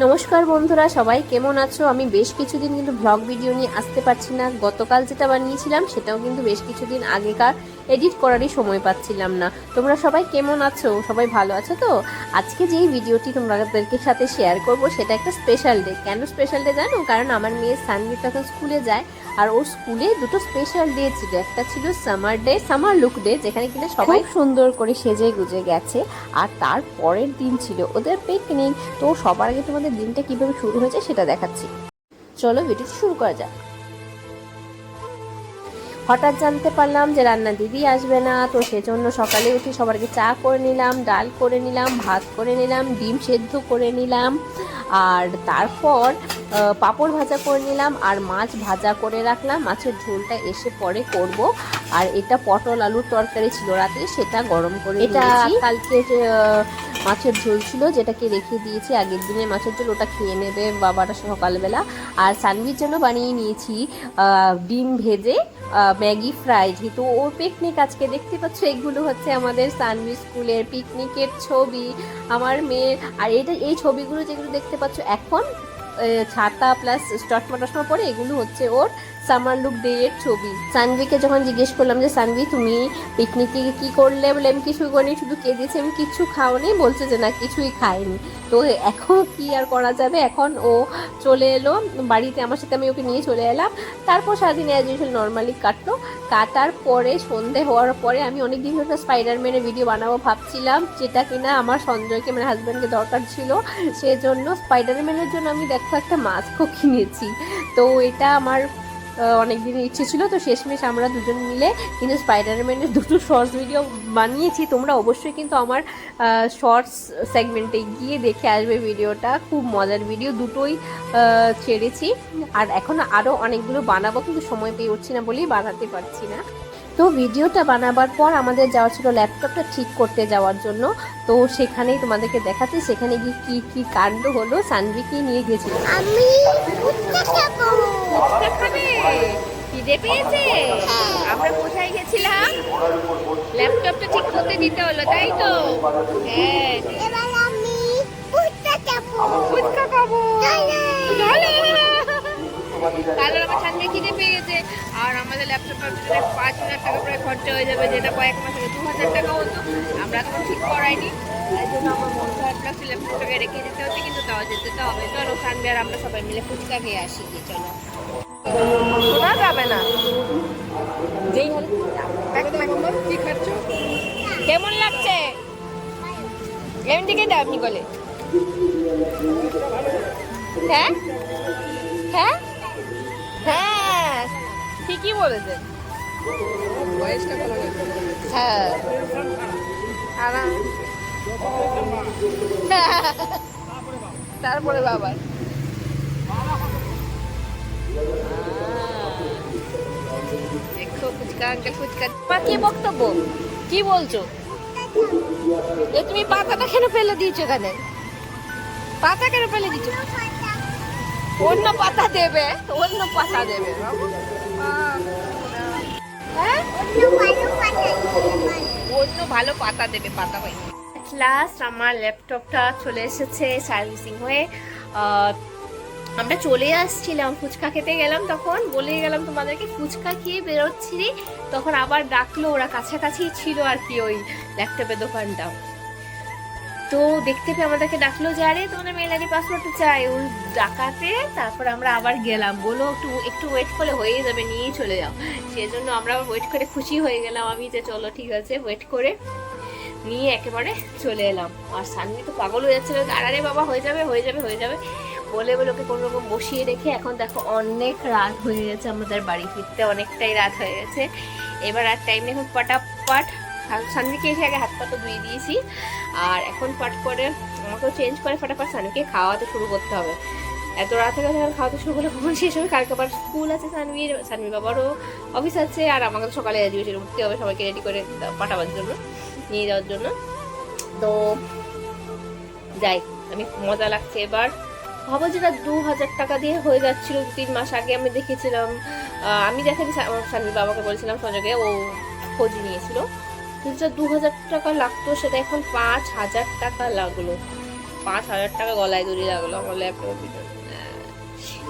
নমস্কার বন্ধুরা, সবাই কেমন আছো? আমি বেশ কিছুদিন কিন্তু ব্লগ ভিডিও নিয়ে আসতে পারছি না। গতকাল যেটা বানিয়েছিলাম সেটাও কিন্তু বেশ কিছুদিন আগেকার, এডিট করারই সময় পাচ্ছিলাম না। তোমরা সবাই কেমন আছো? সবাই ভালো আছো তো? আজকে যেই ভিডিওটি তোমাদেরকে সাথে শেয়ার করব সেটা একটা স্পেশাল ডে। কেন স্পেশাল ডে জানো? কারণ আমার মেয়ে সানভি তখন স্কুলে যায়, আর ওর স্কুলে দুটো স্পেশাল ডে ছিল। একটা ছিল summer day, summer look day, যেখানে কিনা সবাই সুন্দর করে সেজে গুজে গেছে। আর তার পরের দিন ছিল ওদের পিকনিক। তো সবার আগে তোমাদের দিনটা কিভাবে শুরু হয়েছে সেটা দেখাচ্ছি। চলো ভিডিও শুরু করা যাক। হঠাৎ জানতে পারলাম যে রান্না দিদি আসবে না, তো সেজন্য সকালে উঠে সবার আগে চা করে নিলাম, ডাল করে নিলাম, ভাত করে নিলাম, ডিম সেদ্ধ করে নিলাম, আর তারপর পাঁপড় ভাজা করে নিলাম, আর মাছ ভাজা করে রাখলাম। মাছের ঝোলটা এসে পরে করব। আর এটা পটল আলুর তরকারি ছিল রাতে, সেটা গরম করে এটা কালকের মাছের ঝোল ছিল, যেটাকে রেখে দিয়েছি আগের দিনে মাছের ঝোল, ওটা খেয়ে নেবে বাবারা সকালবেলা। আর স্যান্ডউইচ জন্য বানিয়ে নিয়েছি ডিম ভেজে ম্যাগি ফ্রাই। যেহেতু ওর পিকনিক আজকে, দেখতে পাচ্ছ এগুলো হচ্ছে আমাদের সানভি স্কুলের পিকনিকের ছবি আমার মেয়ের। আর এই ছবিগুলো যেগুলো দেখতে পাচ্ছ এখন ছাতা প্লাস চশমা টশমা পরে, এগুলো হচ্ছে ওর সামার লুক ডে এর ছবি। সানভিকে যখন জিজ্ঞেস করলাম যে সানভি তুমি পিকনিকে কি করলে, বলে আমি কিছুই করিনি, শুধু কে দিয়েছি, আমি কিছু খাওনি, বলছে যে না কিছুই খাইনি। তো এখন কি আর করা যাবে, এখন ও চলে এলো বাড়িতে, আমার সাথে আমি ওকে নিয়ে চলে এলাম। তারপর সারাদিন অ্যাজ ইউজুয়াল নর্মালি কাটলো। কাটার পরে সন্ধে হওয়ার পরে আমি অনেক দিন ধরে স্পাইডারম্যানের ভিডিও বানাবো ভাবছিলাম, যেটা কিনা আমার সঞ্জয়কে, মানে হাজব্যান্ডকে দরকার ছিল। সেজন্য স্পাইডারম্যানের জন্য আমি দেখো একটা মাস্কও কিনেছি। তো এটা আমার অনেক দিনের ইচ্ছে ছিল। তো শেষমেশ আমরা দুজন মিলে কিন্তু স্পাইডারম্যানের দুটো শর্টস ভিডিও বানিয়েছি। তোমরা অবশ্যই কিন্তু আমার শর্টস সেগমেন্টে গিয়ে দেখে আসবে ভিডিওটা, খুব মজার ভিডিও, দুটোই ছেড়েছি। আর এখন আরও অনেকগুলো বানাবো, কিন্তু সময় পেয়ে উঠছি না বলেই বানাতে পারছি না। তো ভিডিওটা বানাবার পর আমাদের যাওয়া ছিল ল্যাপটপটা ঠিক করতে যাওয়ার জন্য। তো সেখানেই তোমাদেরকে দেখাচ্ছি সেখানে গিয়ে কি কি কাণ্ড হলো। সানভিকে নিয়ে গেছিলাম আমি। খিদে পেয়েছে? আমরা কোথায় গেছিলাম? ল্যাপটপটা ঠিক করতে দিতে হলো, তাই তো? হ্যাঁ, এবার আমি ফুচকা খাবো। তাহলে আমার সামনে খিদে পেয়ে গেছে। আর আমাদের ল্যাপটপটার পিছনে 5,000 টাকা প্রায় খরচা হয়ে যাবে, যেটা কয়েক মাস আগে 2,000 টাকা হতো। আমরা তখন ঠিক করাইনি, তাই জন্য আমার মন খারাপ লাগছে। ল্যাপটপটাকে রেখে যেতে হচ্ছে, কিন্তু তাও যেতে তো হবে। চলো সানডে আর আমরা সবাই মিলে ফুচকা খেয়ে আসি। চলো, শোনা যাবে না। কি খাচ্ছ? কেমন লাগছে? এমন দিকে দাও আপনি বলে। হ্যাঁ হ্যাঁ হ্যাঁ, ঠিকই বলেছেন। হ্যাঁ, তারপরে বাবার দেখো ফুচকা আঙ্কেল ফুচকা। কি বক্তব্য, কি বলছো? এ তুমি পাতাটা কেন ফেলে দিয়েছো? এখানে পাতা কেন ফেলে দিচ্ছ? অন্য পাতা দেবে, অন্য পাতা দেবে। হ্যাঁ, অন্য ভালো পাতা দেবে, পাতা পাই। লাস্ট আমার ল্যাপটপটা চলে এসেছে সার্ভিসিং হয়ে। আমরা চলে আসছিলাম, ফুচকা খেতে গেলাম, তখন বলে গেলাম তোমাদেরকে ফুচকা খেয়ে বেরোচ্ছি, তখন আবার ডাকলো। ওরা কাছাকাছি ছিল আর কি ওই ল্যাপটপের দোকানটা। তো দেখতে পেয়ে আমাদেরকে ডাকলো যে আরে তোমাদের মেল আইডি পাসওয়ার্ডটা চাই। ওই ডাকাতে তারপর আমরা আবার গেলাম, বলো একটু ওয়েট করলে হয়ে যাবে, নিয়েই চলে যাও। সেজন্য আমরা ওয়েট করে খুশি হয়ে গেলাম আমি, যে চলো ঠিক আছে, ওয়েট করে নিয়ে একেবারে চলে এলাম। আর সানভি তো পাগল হয়ে যাচ্ছিল, আরে বাবা হয়ে যাবে হয়ে যাবে হয়ে যাবে বলে বলে ওকে কোনো রকম বসিয়ে রেখে এখন দেখো অনেক রাত হয়ে গেছে, আমাদের বাড়ি ফিরতে অনেকটাই রাত হয়ে গেছে। এবার আর টাইম নেই, এখন পাটাপাট সানভিকে এসে আগে হাত পা তো ধুয়ে দিয়েছি, আর এখন পাট করে আমাকেও চেঞ্জ করে ফটাফট সানভিকে খাওয়াতে শুরু করতে হবে। এত রাত হয়ে গেছে, খাওয়াতে শুরু করলে কখন শেষ হবে? কালকে আবার স্কুল আছে সানভির বাবারও অফিস আছে, আর আমাকে তো সকালে এডুকেশন উঠতে হবে সবাইকে রেডি করে পাঠাবার জন্য, নিয়ে যাওয়ার জন্য। তো যাই, আমি মজা লাগছে। এবার ভাবো যেটা 2,000 টাকা দিয়ে হয়ে যাচ্ছিল 2-3 মাস আগে আমি দেখেছিলাম। আমি দেখাচ্ছি সানভির বাবাকে বলেছিলাম, সঞ্জয়কে, ও খোঁজ নিয়েছিল, যেটা 2,000 টাকা লাগতো সেটা এখন 5,000 টাকা লাগলো। 5,000 টাকা গলায় দড়ি লাগলো আমার ল্যাপটপের পিছনে।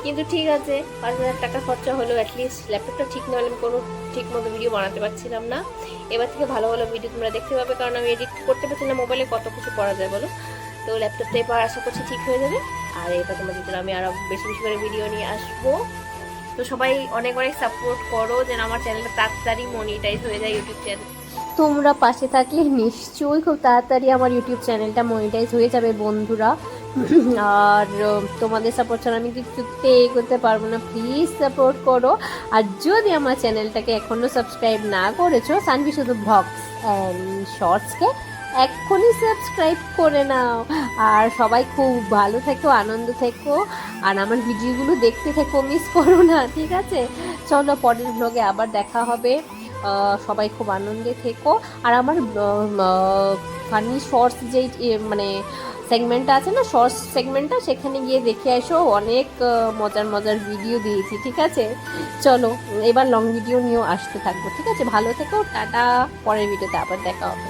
কিন্তু ঠিক আছে, 5,000 টাকা খরচা হলো, অ্যাটলিস্ট ল্যাপটপটা ঠিক না হলে আমি কোনো ঠিক মতো ভিডিও বানাতে পারছিলাম না। এবার থেকে ভালো ভালো ভিডিও তোমরা দেখতে পাবে, কারণ আমি এডিট করতে পারছি না, মোবাইলে কত কিছু করা যায় বলো। তো ল্যাপটপটা এবার আশা করছি ঠিক হয়ে যাবে, আর এবার তোমাদের জন্য আমি আরও বেশি বেশি করে ভিডিও নিয়ে আসবো। তো সবাই অনেক অনেক সাপোর্ট করো যেন আমার চ্যানেলটা তাড়াতাড়ি মনিটাইজ হয়ে যায়, ইউটিউব চ্যানেল। তোমরা পাশে থাকলে নিশ্চয়ই খুব তাড়াতাড়ি আমার ইউটিউব চ্যানেলটা মনিটাইজ হয়ে যাবে বন্ধুরা। আর তোমাদের সাপোর্ট ছাড়া আমি কিছুতে এগোতে পারবো না, প্লিজ সাপোর্ট করো। আর যদি আমার চ্যানেলটাকে এখনও সাবস্ক্রাইব না করেছো, সানভি শুধু ভ্লগস অ্যান্ড শর্টসকে এক্ষুনি সাবস্ক্রাইব করে নাও। আর সবাই খুব ভালো থেকো, আনন্দ থেকো, আর আমার ভিডিওগুলো দেখতে থেকো, মিস করো না, ঠিক আছে? চলো পরের ব্লগে আবার দেখা হবে। সবাই খুব আনন্দে থেকো। আর আমার ফানি শর্টস যেই মানে সেগমেন্টটা আছে না, শর্টস সেগমেন্টটা, সেখানে গিয়ে দেখে এসো, অনেক মজার মজার ভিডিও দিয়েছি, ঠিক আছে? চলো এবার লং ভিডিও নিয়েও আসতে থাকবো, ঠিক আছে? ভালো থেকো, টাটা, পরের ভিডিওতে আবার দেখা হবে।